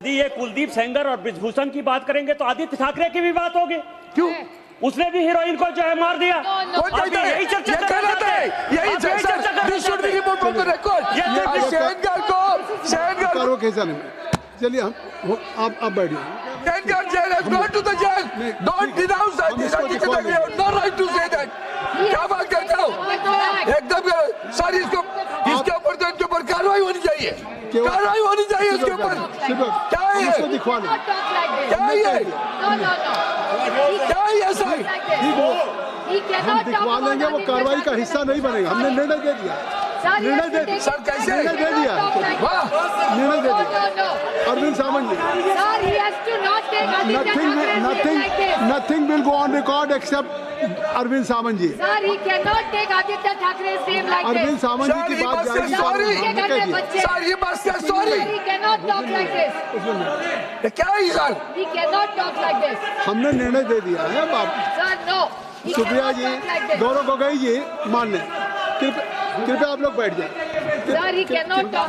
यदि ये कुलदीप सेंगर और ब्रिजभूषण की बात करेंगे तो आदित्य ठाकरे की भी बात होगी। क्यों? उसने भी हीरोइन को जो है मार दिया। यही चर्चा कर रहे थे, यही चर्चा चलिए हम आप बैठिए। क्या बात करते हो? एकदम सर, इसके ऊपर तो इनके ऊपर कार्रवाई होनी चाहिए, कार्रवाई होनी चाहिए इसके ऊपर। क्या है ये? दिखवा लें। क्या है ये? क्या है ये सर? हम दिखवा लेंगे, वो कार्रवाई का हिस्सा नहीं बनेगा। हमने निर्णय दे दिया, निर्णय दे दिया सर। कैसे निर्णय दे दिया? निर्णय दे दिया Arvind Sawant ji. Nothing will go on record except Arvind Sawant ji. Arvind Sawant ji की बात जाएगी। सर ये बात क्या? सॉरी, क्या है सर? हमने निर्णय दे दिया है बाप। सुप्रिया जी, गौरव गोगोई जी, मान लें। कृपया आप लोग बैठ जाए।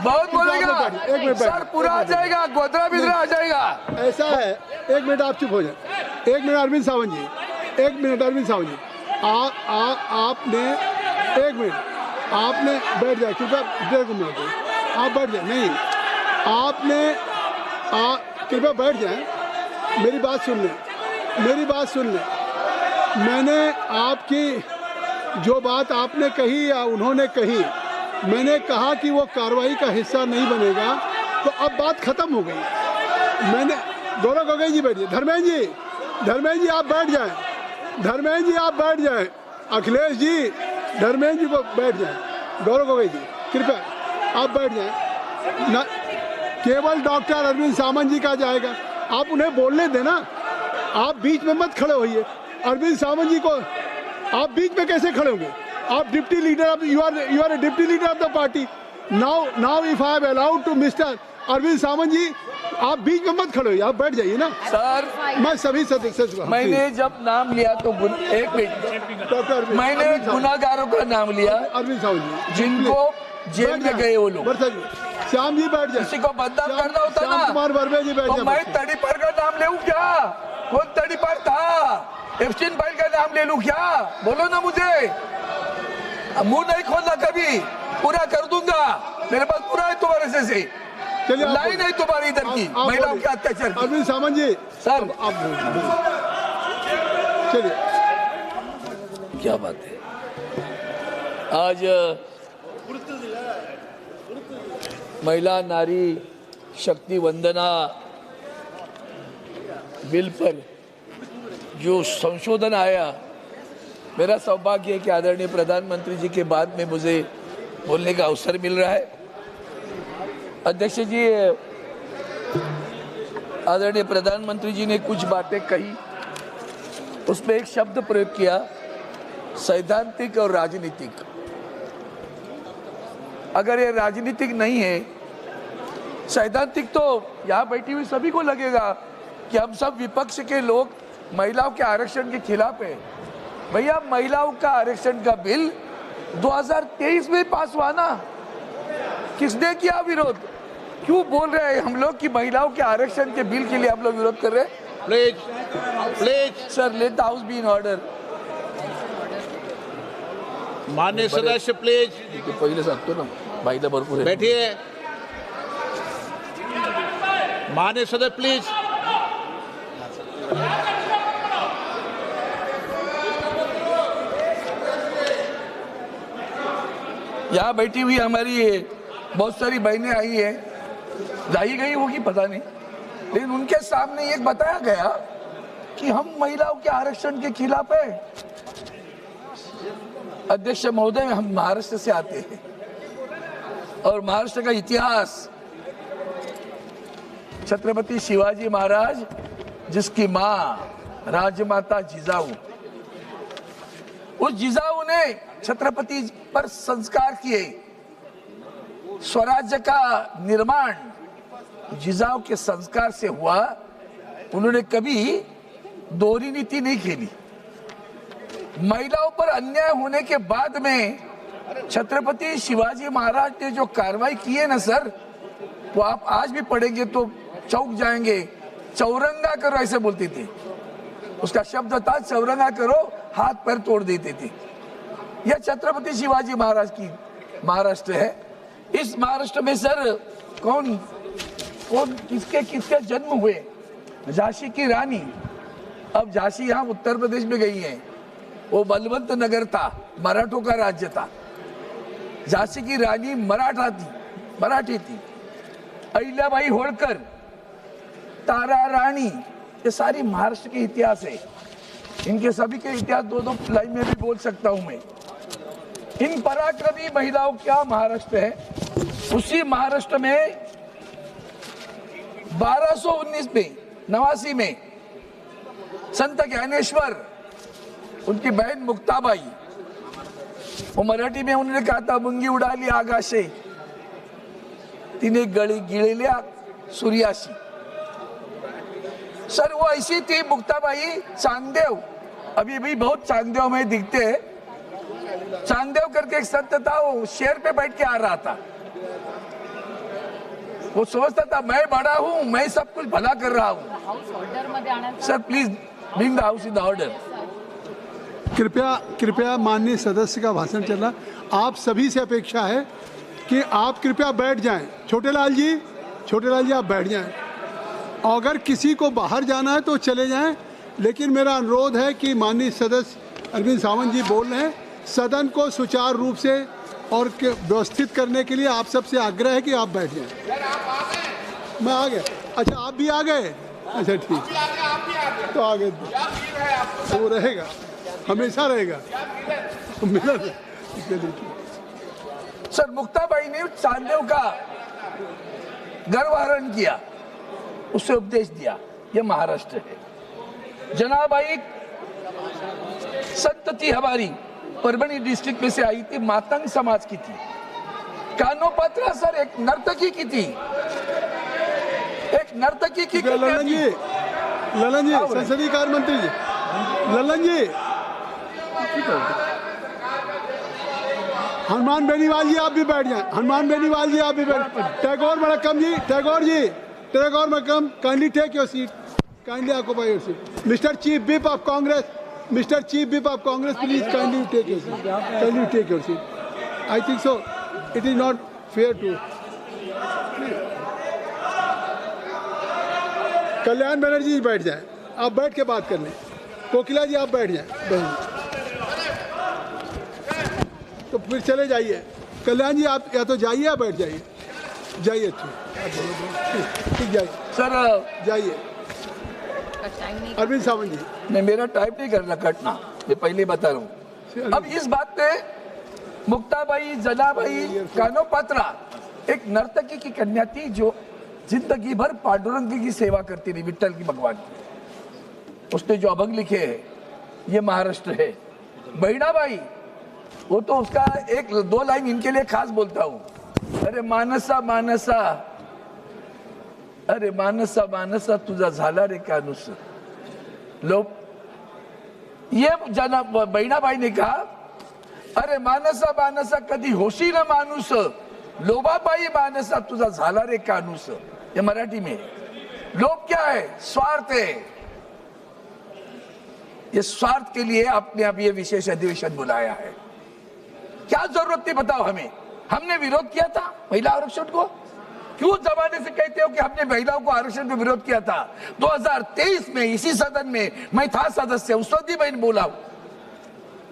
बहुत बोलेगा एक मिनट सर, पूरा आ जाएगा, गोदरा बिदरा आ जाएगा। ऐसा है, एक मिनट आप चुप हो जाए। एक मिनट अरविंद सावंत जी, एक मिनट अरविंद सावंत जी, आपने एक मिनट, आपने बैठ जाए। कृपया 1.5 मिनट आप बैठ जाए। नहीं, आपने कृपया बैठ जाए। मेरी बात सुन लें, मेरी बात सुन लें। मैंने आपकी जो बात आपने कही या उन्होंने कही, मैंने कहा कि वो कार्रवाई का हिस्सा नहीं बनेगा, तो अब बात खत्म हो गई। मैंने गौरव गोगोई जी बैठिए। धर्मेंद्र जी आप बैठ जाएं। धर्मेंद्र जी आप बैठ जाएं। अखिलेश जी, धर्मेंद्र जी को बैठ जाएं। गौरव गोगोई जी कृपया आप बैठ जाएं। न केवल डॉक्टर अरविंद सावंत जी का जाएगा, आप उन्हें बोलने देना। आप बीच में मत खड़े होइए। अरविंद सावंत जी को आप बीच में कैसे खड़े होंगे? आप deputy leader of you are a deputy leader of the party. Now if I am allowed to mister Arvind Sawant ji, आप बीच में मत खड़े होइए, आप बैठ जाइए ना। सर मैं सभी सदस्य मैंने जब नाम लिया तो एक मिनट, डॉक्टर मैंने गुनाहगारों का नाम लिया, अरविंद सावंत जी जिनको जेल में गए वो लोग। श्याम जी बैठ जाए। किसी को बदनाम करना होता ना, श्याम कुमार वर्मा जी बैठ तो जाए। मैं तड़ीपार का नाम ले लूं क्या? कौन तड़ीपार था? एप्स्टीन फाइल का नाम ले लूं क्या? बोलो ना मुझे, मुंह नहीं खोलना कभी, पूरा कर दूंगा। मेरे पास पूरा है तुम्हारे से चलिए, लाइन है तुम्हारी इधर की महिलाओं के अत्याचार की। अरविंद सावंत जी सर आप चलिए। क्या बात है? आज महिला नारी शक्ति वंदना बिल पर जो संशोधन आया, मेरा सौभाग्य है कि आदरणीय प्रधानमंत्री जी के बाद में मुझे बोलने का अवसर मिल रहा है। अध्यक्ष जी, आदरणीय प्रधानमंत्री जी ने कुछ बातें कही, उसमें एक शब्द प्रयोग किया, सैद्धांतिक और राजनीतिक। अगर ये राजनीतिक नहीं है, सैद्धांतिक, तो यहाँ बैठी हुई सभी को लगेगा कि हम सब विपक्ष के लोग महिलाओं के आरक्षण के खिलाफ है। भैया, महिलाओं का आरक्षण का बिल 2023 में पास हुआ ना, किसने किया विरोध? क्यों बोल रहे हैं हम लोग कि महिलाओं के आरक्षण के बिल के लिए हम लोग विरोध कर रहे हैं? Please sir, let the house be in order. माननीय सदस्य प्लीज पहले सांगतो ना, बाईला भरपूर आहे। बैठिए। माननीय सदस्य प्लीज। यहाँ बैठी हुई हमारी बहुत सारी बहनें आई है, लाई गई होगी पता नहीं, लेकिन उनके सामने एक बताया गया कि हम महिलाओं के आरक्षण के खिलाफ है। अध्यक्ष महोदय, हम महाराष्ट्र से आते हैं और महाराष्ट्र का इतिहास, छत्रपति शिवाजी महाराज जिसकी माँ राजमाता जिजाऊ, उस जिजाऊ ने छत्रपति पर संस्कार किए। स्वराज्य का निर्माण जिजाऊ के संस्कार से हुआ। उन्होंने कभी दोहरी नीति नहीं खेली। महिलाओं पर अन्याय होने के बाद में छत्रपति शिवाजी महाराज ने जो कार्रवाई की है ना सर, वो आप आज भी पढ़ेंगे तो चौक जाएंगे, चौरंगा करो ऐसे बोलती थी। उसका शब्द था चौरंगा करो, हाथ पैर तोड़ देते थे। यह छत्रपति शिवाजी महाराज की महाराष्ट्र है। इस महाराष्ट्र में सर कौन कौन किसके किसके जन्म हुए? झांसी की रानी, अब झांसी यहाँ उत्तर प्रदेश में गई है। वो बलवंत नगर था, मराठों का राज्य था। झांसी की रानी मराठी थी। अहिल्याबाई होळकर, तारा रानी, ये सारी महाराष्ट्र के इतिहास है। इनके सभी के इतिहास दो लाइन में भी बोल सकता हूं मैं। इन पराक्रमी महिलाओं का महाराष्ट्र है। उसी महाराष्ट्र में 1219 में 89 में संत ज्ञानेश्वर, उनकी बहन मुक्ताबाई, वो मराठी में उन्होंने कहा था मुंगी उडाली आकाशे तिने गळी गिळल्या सूर्याशी। सर वो ऐसी थी मुक्ताबाई, चांगदेव, अभी भी बहुत चांगदेव में दिखते हैं। चांगदेव करके एक संत था, वो शेर पे बैठ के आ रहा था। वो सोचता था मैं बड़ा हूं, मैं सब कुछ भला कर रहा हूं। Sir please bring the house in the order. कृपया माननीय सदस्य का भाषण चल रहा। आप सभी से अपेक्षा है कि आप कृपया बैठ जाएं। छोटेलाल जी आप बैठ जाएं। अगर किसी को बाहर जाना है तो चले जाएं, लेकिन मेरा अनुरोध है कि माननीय सदस्य अरविंद सावंत जी बोल रहे हैं। सदन को सुचारू रूप से और व्यवस्थित करने के लिए आप सबसे आग्रह है कि आप बैठ जाएं। मैं आ गया। अच्छा आप भी आ गए? अच्छा ठीक, तो आगे वो रहेगा, हमेशा रहेगा। सर मुक्ताबाई ने चांगदेव का गर्वहरण किया, उससे उपदेश दिया। यह महाराष्ट्र है। जनाबाई संत थी हमारी, परभणी डिस्ट्रिक्ट में से आई थी, मातंग समाज की थी। कानोपात्रा सर एक नर्तकी की थी, एक नर्तकी की। ललन जी संसदीय कार्य मंत्री जी, ललन जी, हनुमान बेनीवाल जी आप भी बैठ जाएं। हनुमान बेनीवाल जी आप भी बैठ। Tagore Madakkam ji, Tagore Madakkam, kindly take your seat, kindly occupy your seat. Mister chief whip of Congress, please kindly take your seat. I think so it is not fair to. Kalyan Banerjee ji बैठ जाएं, आप बैठ के बात कर लें। कोकिला जी आप बैठ जाएं, तो फिर चले जाइए। कल्याण जी आप या तो जाइए या बैठ जाइए। ठीक जाइए सर, जाइए। अरविंद सावंत जी, नहीं मेरा टाइप नहीं करना कटना, मैं पहले बता रहा हूँ। अब इस बात पे मुक्ताबाई, जनाबाई, कानोपात्रा एक नर्तकी की कन्या थी जो जिंदगी भर पांडुरंग की सेवा करती रही, विट्ठल की भगवान की। उसने जो अभंग लिखे हैं, ये महाराष्ट्र है। बहिणाबाई, वो तो उसका एक दो लाइन इनके लिए खास बोलता हूँ। अरे मानसा मानसा, अरे मानसा मानसा तुझा झाला रे कानूस। लोग ये जना बहिणाबाई ने कहा, अरे मानसा मानसा कधी होशी न माणूस, लोभाबाई मानसा तुझा झाला रे कानूस। ये मराठी में। लोभ क्या है? स्वार्थ है। ये स्वार्थ के लिए आपने अब ये विशेष अधिवेशन बुलाया है। क्या जरूरत थी बताओ हमें? हमने विरोध किया था महिला आरक्षण को। क्यों जमाने से कहते हो कि हमने महिलाओं को आरक्षण में विरोध किया था? 2023 में इसी सदन में मैं था सदस्य, उस वक्त भी मैंने बोला,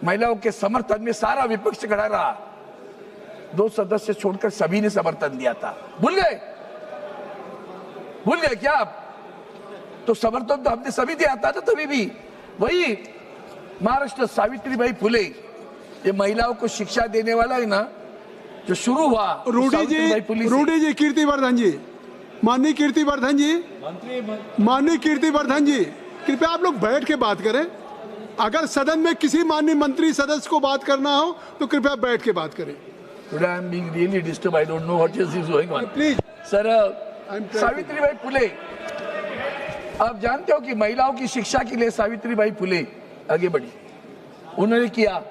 महिलाओं के समर्थन में सारा विपक्ष खड़ा रहा। 2 सदस्य छोड़कर सभी ने समर्थन दिया था। भूल गए क्या आप? तो समर्थन तो हमने सभी दिया था। तभी भी वही महाराष्ट्र सावित्रीबाई फुले, ये महिलाओं को शिक्षा देने वाला है ना, जो शुरू हुआ। रूडी जी, कीर्तिवर्धन जी, माननीय कीर्तिवर्धन जी, कृपया आप लोग बैठ के बात करें। अगर सदन में किसी माननीय मंत्री सदस्य को बात करना हो तो कृपया बैठ के बात करें। Today I am being really disturbed. I don't know what is going on. Please. Sir, Savitribai Phule, आप जानते हो कि महिलाओं की शिक्षा के लिए सावित्रीबाई फुले आगे बढ़ी। उन्होंने किया,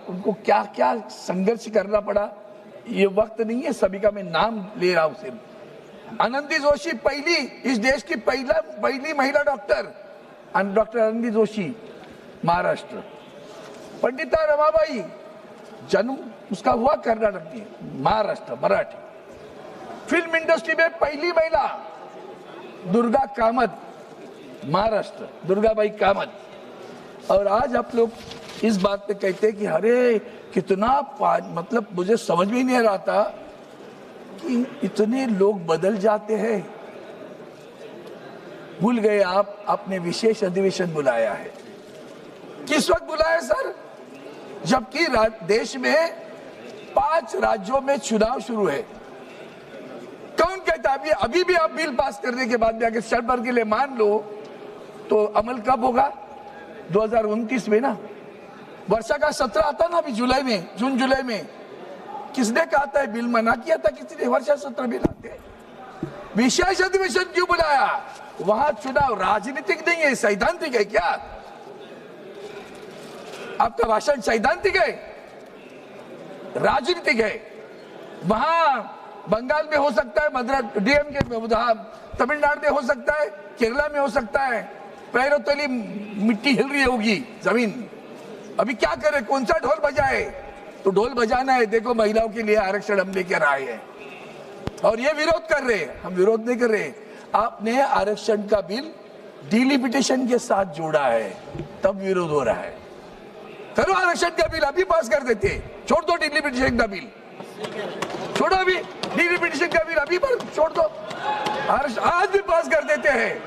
उनको क्या क्या संघर्ष करना पड़ा, ये वक्त नहीं है सभी का मैं नाम ले रहा हूं सिर्फ। आनंदी जोशी पहली इस देश की पहली महिला डॉक्टर, डॉक्टर आनंदी जोशी, महाराष्ट्र। पंडिता रमाबाई, जन्म उसका हुआ कर्नाटक में, महाराष्ट्र, मराठी। फिल्म इंडस्ट्री में पहली महिला दुर्गा कामत, महाराष्ट्र, दुर्गाबाई कामत। और आज आप लोग इस बात पे कहते हैं कि अरे कितना मतलब मुझे समझ में नहीं आ रहा था कि इतने लोग बदल जाते हैं। भूल गए आप, आपने विशेष अधिवेशन बुलाया है। किस वक्त बुलाया सर? जबकि देश में 5 राज्यों में चुनाव शुरू है। कौन कहता है अभी भी आप बिल पास करने के बाद भी अगर शर्त भर के लिए मान लो तो अमल कब होगा? 2029 में ना। वर्षा का 17 आता ना अभी जुलाई में, जून जुलाई में। किसने कहा था बिल मना किया था? किसी ने? वर्षा 17 बिल आते। विशेष अधिवेशन क्यों बुलाया? वहां चुनाव राजनीतिक नहीं है, सैद्धांतिक है क्या? आपका भाषण सैद्धांतिक है, राजनीतिक है। वहां बंगाल में हो सकता है, मद्रास डीएमके तमिलनाडु में हो सकता है, केरला में हो सकता है, पैरों तली मिट्टी हिल रही होगी, जमीन। अभी क्या करे? कौन सा ढोल बजाए? तो ढोल बजाना है। देखो महिलाओं के लिए आरक्षण हम लेकर आए हैं और ये विरोध कर रहे हैं। हम विरोध नहीं कर रहे। आपने आरक्षण का बिल डिलिमिटेशन के साथ जोड़ा है, तब विरोध हो रहा है। करो आरक्षण का बिल, अभी पास कर देते। छोड़ दो डिलिमिटेशन का बिल, छोड़ो अभी डिलिमिटेशन का बिल, अभी पर छोड़ दो। आज भी पास कर देते हैं।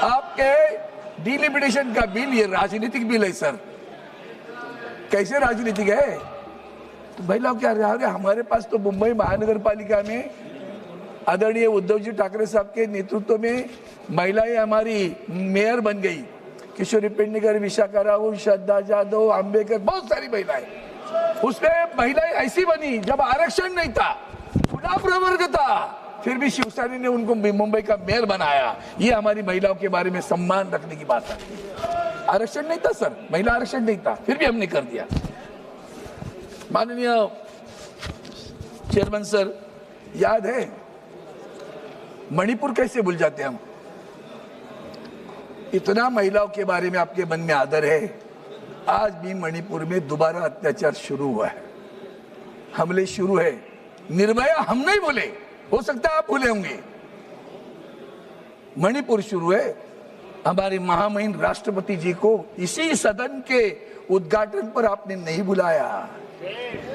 आपके डिलिमिटेशन का बिल ये राजनीतिक बिल है सर। कैसे राजनीतिक है? तो भाई लोग क्या रहे? हमारे पास तो मुंबई महानगर पालिका में आदरणीय उद्धव जी ठाकरे साहब के नेतृत्व में महिलाएं हमारी मेयर बन गई। किशोरी पेडणेकर, विशाखा राव, श्रद्धा जाधव, अंबेडकर, बहुत सारी महिलाएं। उसमें महिलाएं ऐसी बनी जब आरक्षण नहीं था, खुला प्रवर्ग था, फिर भी शिवसेना ने उनको मुंबई का मेयर बनाया। ये हमारी महिलाओं के बारे में सम्मान रखने की बात है। आरक्षण नहीं था सर, महिला आरक्षण नहीं था, फिर भी हमने कर दिया। माननीय चेयरमैन सर, याद है मणिपुर कैसे भूल जाते हम? इतना महिलाओं के बारे में आपके मन में आदर है। आज भी मणिपुर में दोबारा अत्याचार शुरू हुआ है, हमले शुरू है। निर्भया हम नहीं बोले, हो सकता है आप भूले होंगे। मणिपुर शुरू है। हमारे महामहिम राष्ट्रपति जी को इसी सदन के उद्घाटन पर आपने नहीं बुलाया।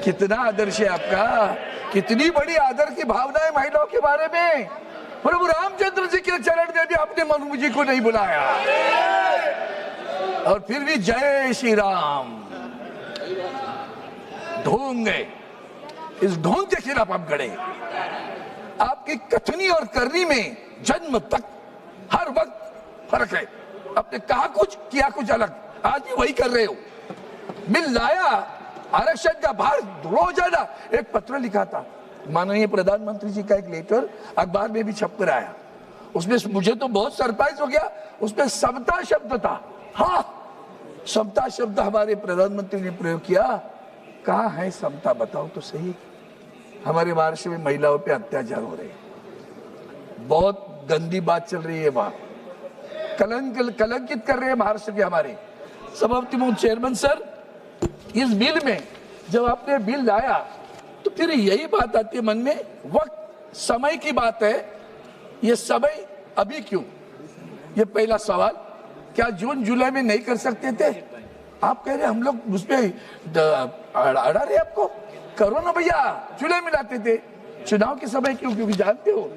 कितना आदर्श है आपका, कितनी बड़ी आदर की भावना है महिलाओं के बारे में। प्रभु रामचंद्र जी के चरण में भी आपने मनु जी को नहीं बुलाया, और फिर भी जय श्री राम ढोंग गए। इस ढोंग के खिलाफ आप खड़े। आपकी कथनी और करनी में जन्म तक हर वक्त फर्क है। आपने कहा कुछ, किया कुछ अलग। आज भी वही कर रहे हो। बिल लाया, आरक्षण का भार रोजाना। एक पत्र लिखा था माननीय प्रधानमंत्री जी का, एक लेटर अखबार में भी छपकर आया। उसमें मुझे तो बहुत सरप्राइज हो गया। उसमें समता शब्द था। हाँ, समता शब्द हमारे प्रधानमंत्री ने प्रयोग किया। कहाँ है समता? बताओ तो सही। हमारे महाराष्ट्र में महिलाओं पे अत्याचार हो रहे हैं, बहुत गंदी बात चल रही है वहां। कलंकित कर रहे हैं महाराष्ट्र के हमारे सभापति चेयरमैन सर। इस बिल में जब आपने बिल लाया तो फिर यही बात आती है मन में, वक्त समय की बात है। ये समय अभी क्यों? ये पहला सवाल। क्या जून जुलाई में नहीं कर सकते थे? आप कह रहे हम लोग उसमें अड़ा रहे आपको। करो ना भैया, जुलाई में लाते थे। चुनाव के समय क्यों? क्योंकि जानते हो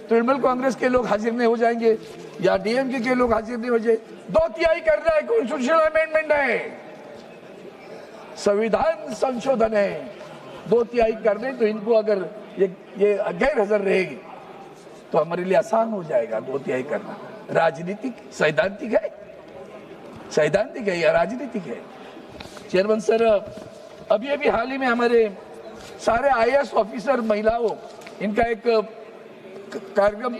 तृणमूल कांग्रेस के लोग हाजिर नहीं हो जाएंगे या डीएमके के लोग हाजिर नहीं हो जाए। 2/3 करना है, कॉन्स्टिट्यूशनल अमेंडमेंट है, संविधान संशोधन है। 2/3 करने तो इनको अगर ये गैर हाजिर रहेगी तो हमारे लिए आसान हो जाएगा 2/3 करना। राजनीतिक सैद्धांतिक है, सैद्धांतिक है या राजनीतिक है? चेयरमैन सर, अभी हाल ही में हमारे सारे आईएएस ऑफिसर महिलाओं, इनका एक कार्यक्रम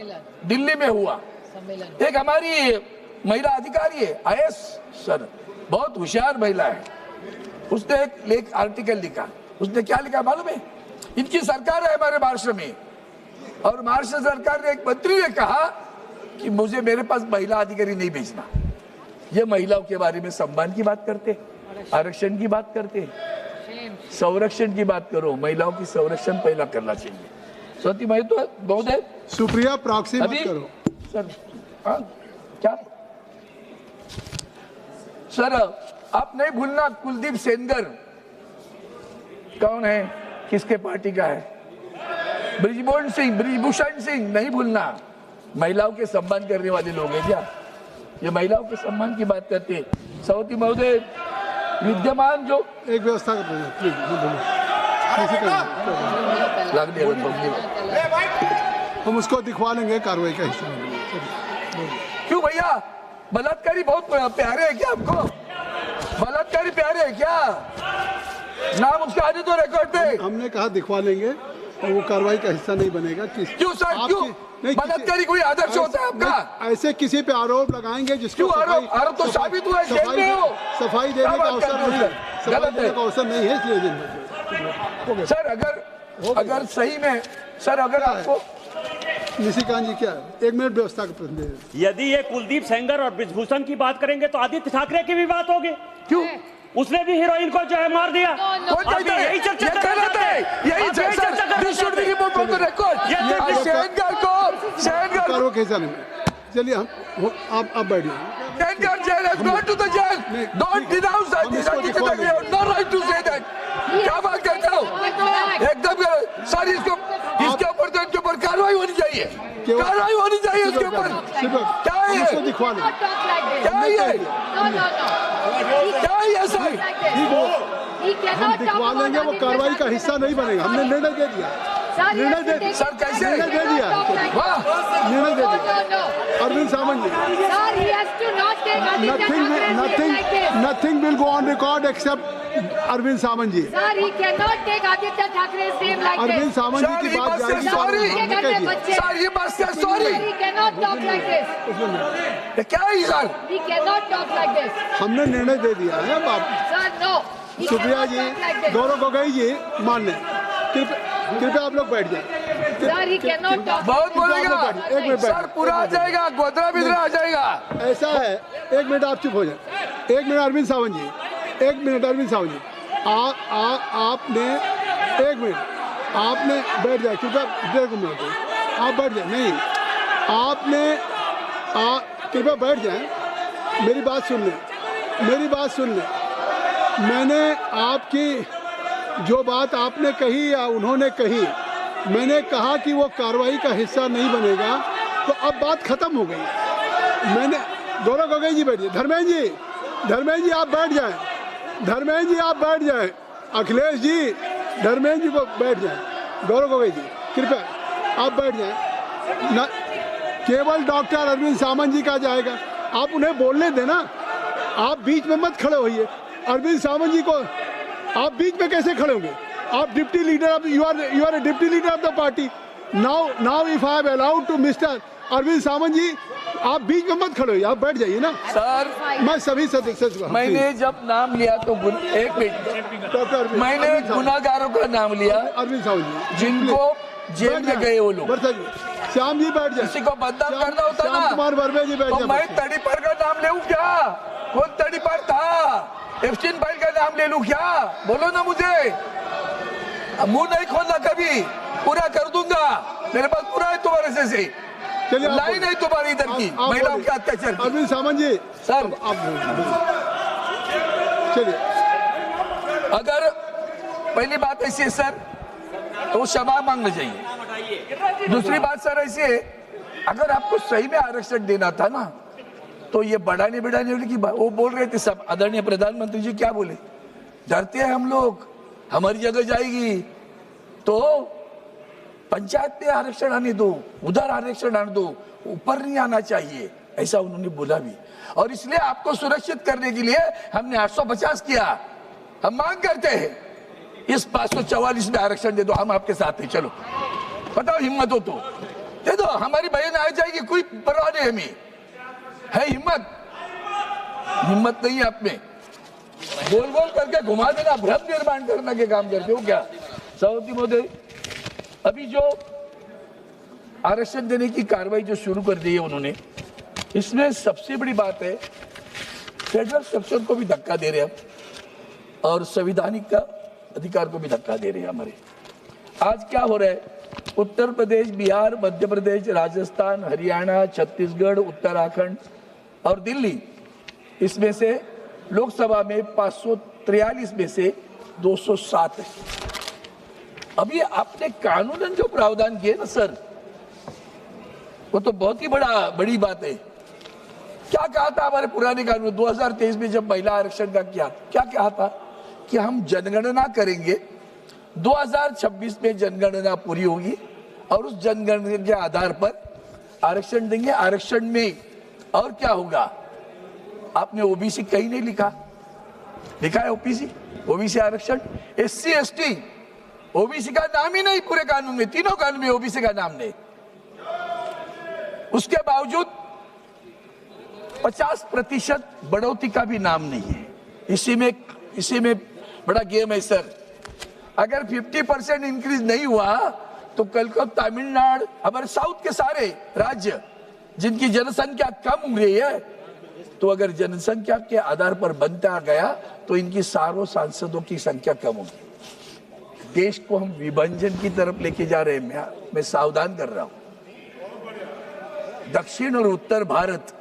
दिल्ली में हुआ। एक हमारी महिला अधिकारी है आईएएस सर, बहुत होशियार महिला है। उसने एक आर्टिकल लिखा। उसने क्या लिखा मालूम है? इनकी सरकार है हमारे महाराष्ट्र में, और महाराष्ट्र सरकार ने एक मंत्री ने कहा कि मुझे मेरे पास महिला अधिकारी नहीं भेजना। ये महिलाओं के बारे में सम्मान की बात करते, आरक्षण की बात करते, संरक्षण की बात करो। महिलाओं की संरक्षण पहला करना चाहिए। स्वती मैं तो बहुत है सुप्रिया प्रॉक्सी मत करो सर। हाँ क्या सर, आप नहीं भूलना कुलदीप सेंगर कौन है, किसके पार्टी का है, ब्रिजभूषण सिंह नहीं भूलना। महिलाओं के सम्मान करने वाले लोग हैं क्या? ये महिलाओं के सम्मान की बात करते हैं। सौती महोदय विद्यमान जो एक व्यवस्था कर दो प्लीज, हम उसको दिखवा लेंगे कार्रवाई का हिस्सा। क्यों भैया, बलात्कारी बहुत प्यारे है क्या आपको? बलात्कारी प्यारे है क्या? नाम उसका आने तो रिकॉर्ड पे। हमने कहा दिखवा लेंगे और वो कार्रवाई का हिस्सा नहीं बनेगा। क्यों सर, क्यों? बलात्कारी कोई आदर्श होता है आपका? ऐसे किसी पे आरोप लगाएंगे जिसको आरोप तो साबित हुआ है, जेल में हो। सफाई देने का अवसर नहीं है, सफाई देने का अवसर नहीं है, इसलिए सर अगर सही में सर, अगर आपको निशिकांत जी क्या है, 1 मिनट व्यवस्था का प्रतिनिधि। यदि ये कुलदीप सेंगर और ब्रिजभूषण की बात करेंगे तो आदित्य ठाकरे की भी बात होगी। क्यों? उसने भी हीरोइन को जो है मार दिया। कौन कहता है? यही चर्चा कर रहे थे। यही चर्चा करो कैसा नहीं। चलिए हम आप बैठिए। क्या बात करते हो? एकदम सर, इसके ऊपर तो इनके ऊपर कार्रवाई होनी चाहिए, कार्रवाई होनी चाहिए इसके ऊपर। क्या है ये? दिखवा लें। क्या है ये? क्या है ये सर? हम दिखवा लेंगे, वो कार्रवाई का हिस्सा नहीं बनेगा। हमने निर्णय दे दिया, निर्णय दे दिया सर। कैसे निर्णय दे दिया? निर्णय दे दिया। अरविंद सावंत जी, nothing will go on record except Arvind Sawant ji. Arvind Sawant ji की बात जाएगी। सर ये बात सर, सॉरी क्या है सर? हमने निर्णय दे दिया है बाप। सुप्रिया जी, गौरव गोगोई जी, मान लें। कृपया आप लोग बैठ जाए। बहुत बोलेगा। एक मिनट सर, पूरा आ जाएगा, गोदरा बिदरा आ जाएगा। ऐसा है, 1 मिनट आप चुप हो जाए। 1 मिनट अरविंद सावंत जी, 1 मिनट अरविंद सावंत जी, आपने 1 मिनट, आपने बैठ जाए। कृपया 1.5 मिनट आप बैठ जाए। नहीं, आपने कृपया बैठ जाए, मेरी बात सुन लें, मेरी बात सुन लें। मैंने आपकी जो बात आपने कही या उन्होंने कही, मैंने कहा कि वो कार्रवाई का हिस्सा नहीं बनेगा, तो अब बात खत्म हो गई। मैंने गौरव गोगोई जी बैठिए। धर्मेंद्र जी आप बैठ जाएं। धर्मेंद्र जी आप बैठ जाएं। अखिलेश जी, धर्मेंद्र जी को बैठ जाएं। गौरव गोगोई जी कृपया आप बैठ जाएं। न केवल डॉक्टर अरविंद सावंत जी का जाएगा, आप उन्हें बोलने देना। आप बीच में मत खड़े होइए। अरविंद सावंत जी को आप बीच में कैसे खड़े होंगे? आप deputy leader, you are a deputy leader of the party. Now if I have allowed to mister Arvind Sawant ji, आप बीच में मत खड़े होइए, आप बैठ जाइए ना। सर मैं सभी सदस्य, मैंने जब नाम लिया तो 1 मिनट, डॉक्टर मैंने गुनाहगारों का नाम लिया, अरविंद सावंत जी जिनको जेल में गए वो लोग। श्याम जी बैठ जाए। किसी को बदनाम करना होता ना, श्याम कुमार वर्मे जी बैठ तो जाए। मैं तड़ीपर का नाम ले क्या? कौन तड़ीपर था? एप्स्टीन फाइल का नाम ले लूं क्या? बोलो ना मुझे। मुंह नहीं खोलना कभी, पूरा कर दूंगा। मेरे पास पूरा है तुम्हारे से चलिए, लाइन है तुम्हारी इधर की महिलाओं के अत्याचार की। अरविंद सावंत जी सर आप चलिए। अगर पहली बात ऐसी है सर, तो क्षमा मांगना चाहिए। दूसरी बात सर ऐसी है, अगर आपको सही में आरक्षण देना था ना, तो ये बढ़ाने वाली की बात वो बोल रहे थे सब। आदरणीय प्रधानमंत्री जी क्या बोले? डरते हैं हम लोग, हमारी जगह जाएगी, तो पंचायत में आरक्षण आने दो, उधर आरक्षण आने दो, ऊपर नहीं आना चाहिए, ऐसा उन्होंने बोला भी। और इसलिए आपको सुरक्षित करने के लिए हमने 850 किया। हम मांग करते हैं इस 544 में आरक्षण दे दो, हम आपके साथ हैं। चलो बताओ, हिम्मत हो तो दे दो, हमारी बहन आ जाएगी, कोई परवाह नहीं हमें। है हिम्मत? हिम्मत नहीं है आप में, गोल गोल करके घुमा देना, भ्रम निर्माण करने के काम करते हो क्या? सभापति महोदय, अभी जो आरक्षण देने की कार्रवाई जो शुरू कर दी है उन्होंने, इसमें सबसे बड़ी बात है फेडरल स्ट्रक्चर को भी धक्का दे रहे हैं और संवैधानिक का अधिकार को भी धक्का दे रहे हैं हमारे। आज क्या हो रहा है, उत्तर प्रदेश, बिहार, मध्य प्रदेश, राजस्थान, हरियाणा, छत्तीसगढ़, उत्तराखंड और दिल्ली, इसमें से लोकसभा में 543 में से 207 है। अभी आपने कानूनन जो प्रावधान किए ना सर, वो तो बहुत ही बड़ी बात है। क्या कहा था हमारे पुराने कानून 2023 में जब महिला आरक्षण का क्या कहा था कि हम जनगणना करेंगे, 2026 में जनगणना पूरी होगी और उस जनगणना के आधार पर आरक्षण देंगे। आरक्षण में और क्या होगा, आपने ओबीसी कहीं नहीं लिखा है। ओबीसी आरक्षण, एससी एसटी, ओबीसी का नाम ही नहीं पूरे कानून में, तीनों कानून में ओबीसी का नाम नहीं। उसके बावजूद 50% बढ़ोतरी का भी नाम नहीं है। इसी में बड़ा गेम है सर। अगर 50% इंक्रीज नहीं हुआ तो कल को तमिलनाडु, हमारे साउथ के सारे राज्य जिनकी जनसंख्या कम हो रही है, तो अगर जनसंख्या के आधार पर बनता गया तो इनकी सारों सांसदों की संख्या कम होगी। देश को हम विभाजन की तरफ लेके जा रहे हैं। मैं सावधान कर रहा हूं। दक्षिण और उत्तर भारत,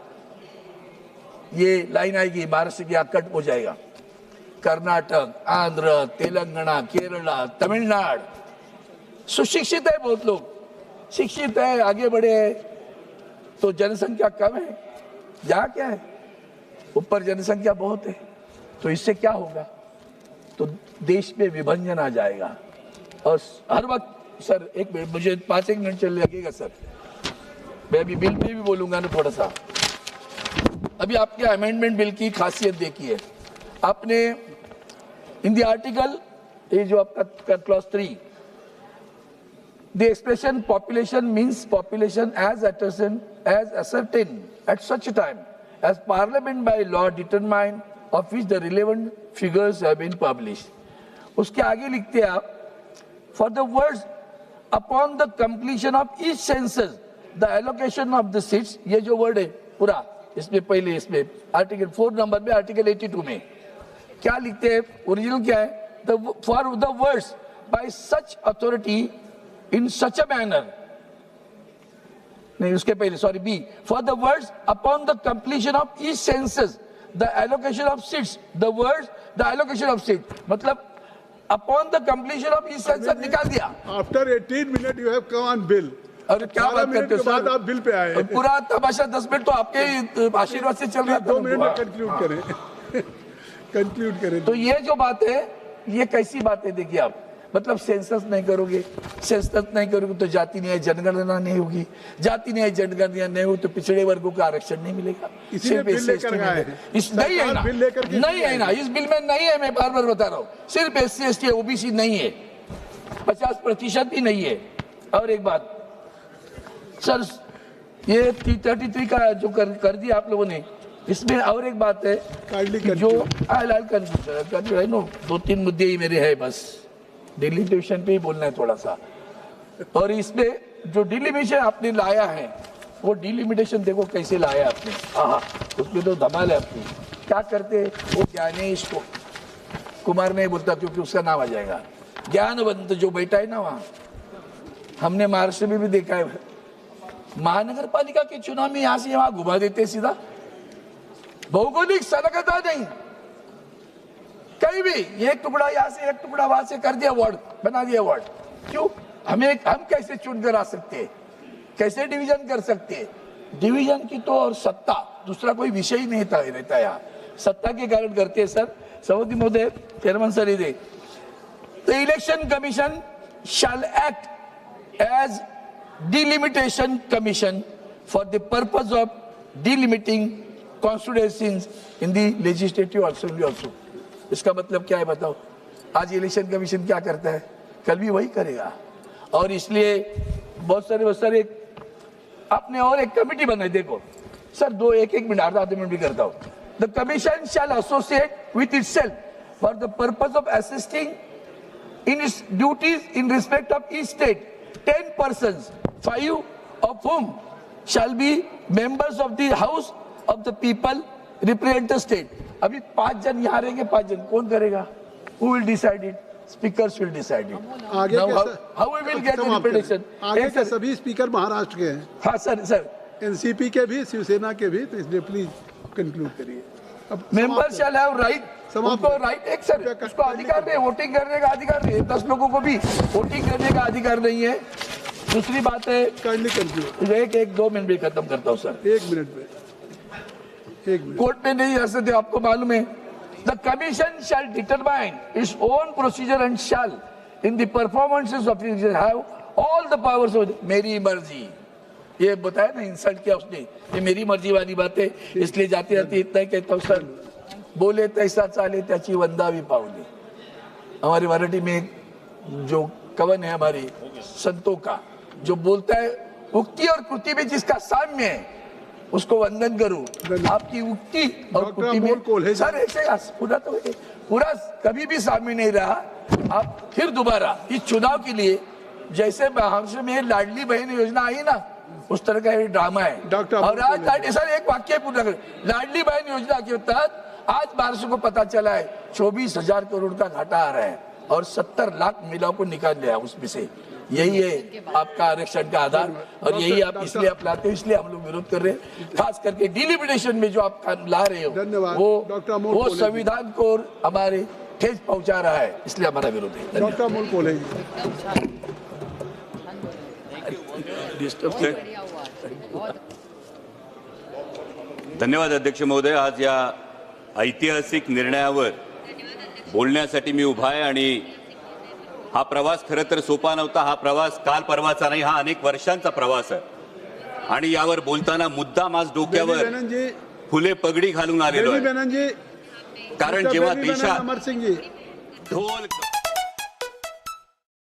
ये लाइन आएगी, महाराष्ट्र की कट हो जाएगा। कर्नाटक, आंध्र, तेलंगाना, केरला, तमिलनाडु सुशिक्षित है, बहुत लोग शिक्षित है, आगे बढ़े हैं, तो जनसंख्या कम है। जहाँ क्या है, ऊपर जनसंख्या बहुत है। तो इससे क्या होगा, तो देश में विभाजन आ जाएगा। और हर वक्त सर, एक मिनट, मुझे 5 मिनट चल लगेगा सर, मैं अभी बिल पे भी बोलूंगा ना थोड़ा सा। अभी आपके अमेंडमेंट बिल की खासियत देखिए, आपने इन द आर्टिकल, ये जो आपका clause 3, the expression population means population as ascertained at such a time as Parliament by law determined of which the relevant figures have been published. उसके आगे लिखते हैं आप, for the words upon the completion of each census the allocation of the seats, ये जो word है पूरा इसमें पहले, इसमें आर्टिकल 4 नंबर में, आर्टिकल 82 में क्या लिखते हैं, ओरिजिनल क्या है, for the words by such authority in such a manner, नहीं उसके पहले, sorry, B, for the words upon the completion of each census the allocation of seats, the words the allocation of seats, मतलब upon the completion of each census निकाल दिया। After 18 minutes you have come on bill. और क्या बात करते हो sir, आप bill pay आए। पूरा तमाशा 10 मिनट तो आपके आशीर्वाद से चल रहा था। 2 मिनट में कंक्लूड करें। तो ये जो बात है, ये कैसी बात है, देखिए आप, मतलब सेंसस नहीं करोगे तो जाति न्याय जनगणना नहीं होगी, जाति न्याय जनगणना नहीं हो तो पिछड़े वर्गों का आरक्षण नहीं मिलेगा। सिर्फ इस नहीं है ना, इस बिल में नहीं है, मैं बार बार बता रहा हूँ, सिर्फ SC ST OBC नहीं है, 50% भी नहीं है। और एक बात सर, ये 33 का जो कर दिया आप लोगों ने, इसमें और एक बात है जो नो 2-3 मुद्दे ही मेरे है, बस डिलिमिटेशन पे ही बोलना है थोड़ा सा। और इसमें जो डिलिमिटेशन आपने लाया है, वो डिलिमिटेशन देखो कैसे लाया आपने, उसमें तो धमाल है आपकी। क्या करते, वो ज्ञानेश को कुमार नहीं बोलता क्योंकि उसका नाम आ जाएगा, ज्ञानवंत जो बैठा है ना वहाँ, हमने महाराष्ट्र में भी देखा है, महानगर पालिका के चुनाव में यहाँ से वहाँ घुमा देते सीधा, भौगोलिक संलग्नता नहीं, कहीं भी एक टुकड़ा यहाँ से एक टुकड़ा वहां से कर दिया, वार्ड बना दिया वार्ड। क्यों, हम कैसे चुन कर आ सकते हैं, कैसे डिवीजन कर सकते हैं? डिवीजन की तो और सत्ता दूसरा कोई विषय ही नहीं रहता यहाँ, सत्ता के कारण करते हैं सर। सभापति महोदय, चेयरमैन सर, इधर the election commission shall act as delimitation commission for the purpose of delimiting constituencies in the legislative assembly also. इसका मतलब क्या है बताओ? आज इलेक्शन कमीशन क्या करता है, कल भी वही करेगा। और इसलिए बहुत सारे आपने और एक कमेटी बनाई, देखो सर, 1 मिनट आधे मिनट भी करता हूँ। The commission shell associate with itself for the purpose of assisting in its duties in respect of each state 10 persons, 5 of whom shall be members of the house of the people represent the state. अभी 5 जन यहाँ रहेंगे, 5 जन कौन करेगा? Who will decide it? Speakers will decide it. आगे Now, के how we will get the समाप्त करें। representation? आगे Yes, के sir. सभी स्पीकर महाराष्ट्र के हैं, हाँ सर एनसीपी के भी, शिवसेना के भी, तो इसलिए प्लीज कंक्लूड करिए। अब मेंबर शैल हैव राइट, समाप्त उनको राइट, एक सर उसको अधिकार नहीं है, वोटिंग करने का अधिकार नहीं है। 10 लोगों को भी वोटिंग करने का अधिकार नहीं है। दूसरी बात है, काइंडली कंक्लूड। एक 2 मिनट भी खत्म करता हूँ सर। 1 मिनट में, 1 मिनट। कोर्ट में नहीं जा सकते, आपको मालूम है। The commission shell determine its own procedure and shall in the performances of have all the powers of मेरी मर्जी। ये बताया ना, इंसल्ट किया उसने, ये मेरी मर्जी वाली बात है। इसलिए जाते जाते इतना ही कहता हूँ सर, बोले तैसा चाले त्याची वंदावी पावली। हमारी मराठी में जो कवन है हमारी संतों का, जो बोलता है उक्ति और कृति में जिसका साम्य है उसको वंदन करूं। आपकी उक्ति और डॉक्टर कृति अमोल कोल्हे में जी। सर ऐसे पूरा कभी भी साम्य नहीं रहा। आप फिर दोबारा इस चुनाव के लिए, जैसे महाराष्ट्र में लाडली बहन योजना आई ना, उस तरह का ये ड्रामा है। डॉक्टर और अमोल आज कोल्हे। सर एक वाक्य पूरा कर, लाडली बहन योजना के तहत आज महाराष्ट्र को पता चला है 24,000 करोड़ का घाटा आ रहा है और 70 लाख महिलाओं को निकाल लिया उसमें से। यही है आपका आरक्षण का आधार, और यही आप इसलिए आप लाते हो, इसलिए हम लोग विरोध कर रहे हैं। खास करके डिलिमिटेशन में जो आप ला रहे हो, धन्यवाद। डॉक्टर अमोल वो कोल्हे जी। संविधान को हमारे ठेस पहुंचा रहा है, इसलिए हमारा विरोध है। धन्यवाद। डॉक्टर अमोल कोल्हे जी। धन्यवाद अध्यक्ष महोदय। आज या ऐतिहासिक निर्णयावर बोलण्यासाठी मी उभा आहे आणि हा प्रवास खरं तर सोपा नव्हता। हा प्रवास काल परवाचा नाही, हा अनेक वर्षांचा प्रवास आहे आणि यावर बोलताना मुद्दाम आज डोक्यावर बेनी बेनन जी, फुले पगडी घालून आलेलो बेनी आहे। बेनन जी, कारण डॉक्टर जेव्हा बेनी बेनन, देशात अमर सिंह जी। ढोल